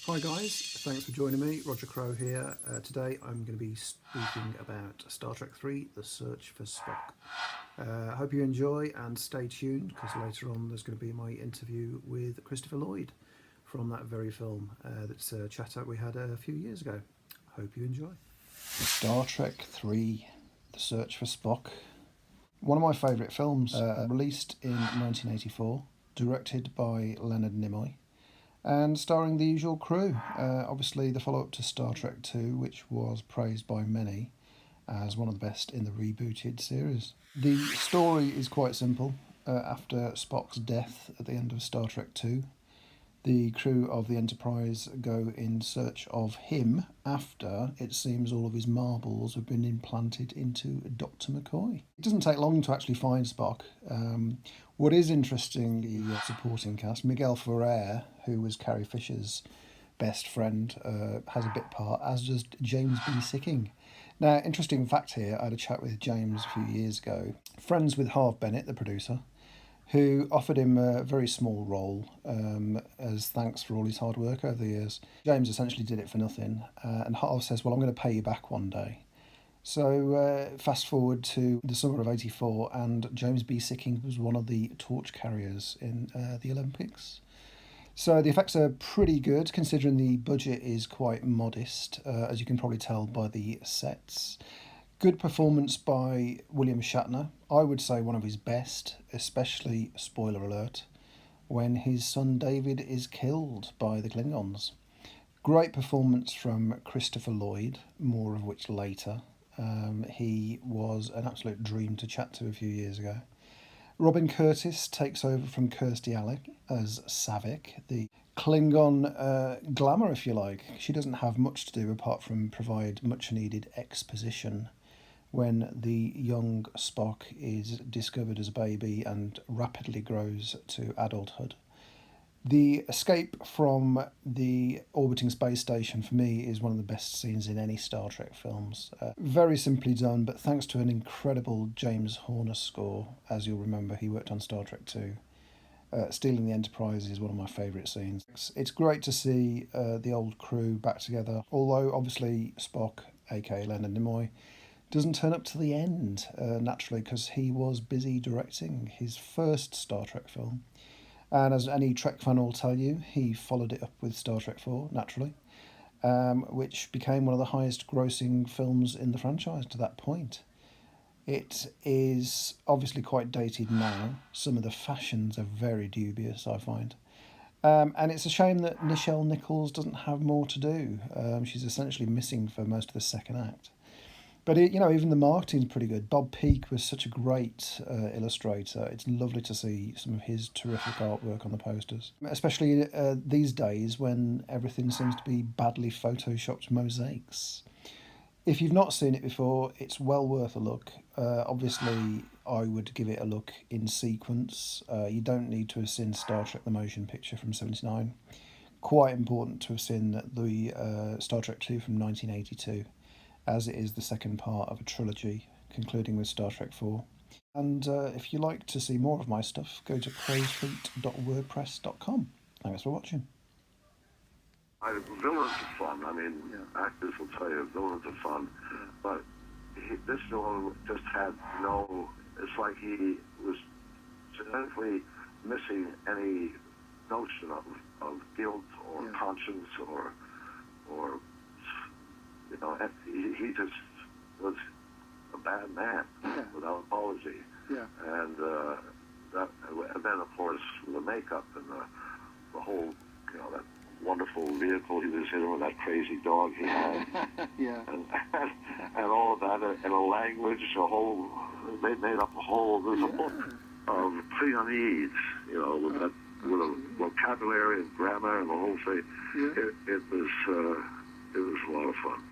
Hi guys, thanks for joining me. Roger Crow here. Today I'm going to be speaking about Star Trek 3, The Search for Spock. I hope you enjoy and stay tuned because later on there's going to be my interview with Christopher Lloyd from that very film. That's a chat out we had a few years ago. Hope you enjoy. Star Trek 3, The Search for Spock. One of my favourite films, released in 1984, directed by Leonard Nimoy, and starring the usual crew. Obviously the follow-up to Star Trek 2, which was praised by many as one of the best in the rebooted series. The story is quite simple. After Spock's death at the end of Star Trek 2, the crew of the Enterprise go in search of him after it seems all of his marbles have been implanted into Dr. McCoy. It doesn't take long to actually find Spock. What is interesting, the supporting cast, Miguel Ferrer, who was Carrie Fisher's best friend, has a bit part, as does James B. Sicking. Now, interesting fact here, I had a chat with James a few years ago, friends with Harve Bennett, the producer, who offered him a very small role as thanks for all his hard work over the years. James essentially did it for nothing, and Harve says, well, I'm going to pay you back one day. So fast forward to the summer of '84, and James B. Sicking was one of the torch carriers in the Olympics. So the effects are pretty good, considering the budget is quite modest, as you can probably tell by the sets. Good performance by William Shatner. I would say one of his best, especially, spoiler alert, when his son David is killed by the Klingons. Great performance from Christopher Lloyd, more of which later. He was an absolute dream to chat to a few years ago. Robin Curtis takes over from Kirstie Alley as Savick, the Klingon glamour, if you like. She doesn't have much to do apart from provide much needed exposition when the young Spock is discovered as a baby and rapidly grows to adulthood. The escape from the orbiting space station for me is one of the best scenes in any Star Trek films. Very simply done, but thanks to an incredible James Horner score. As you'll remember, he worked on Star Trek 2. Stealing the Enterprise is one of my favourite scenes. It's great to see the old crew back together, although obviously Spock, aka Leonard Nimoy, doesn't turn up to the end, naturally, because he was busy directing his first Star Trek film. And as any Trek fan will tell you, he followed it up with Star Trek 4, naturally, which became one of the highest grossing films in the franchise to that point. It is obviously quite dated now. Some of the fashions are very dubious, I find. And it's a shame that Nichelle Nichols doesn't have more to do. She's essentially missing for most of the second act. But even the marketing's pretty good. Bob Peake was such a great illustrator. It's lovely to see some of his terrific artwork on the posters, especially these days when everything seems to be badly photoshopped mosaics. If you've not seen it before, it's well worth a look. Obviously, I would give it a look in sequence. You don't need to have seen Star Trek the Motion Picture from '79. Quite important to have seen the Star Trek 2 from 1982. As it is the second part of a trilogy, concluding with Star Trek 4. And if you like to see more of my stuff, go to crowsfeet.wordpress.com. Thanks for watching. Villains are fun. I mean, actors will tell you villains are fun, but this villain just had no. It's like he was genetically missing any notion of guilt or conscience or he just was a bad man without apology. And then of course the makeup and the whole, that wonderful vehicle he was in with that crazy dog he had, and all of that, and a language, they made up there's a book of Cleonese, with a vocabulary and grammar and the whole thing. It was a lot of fun.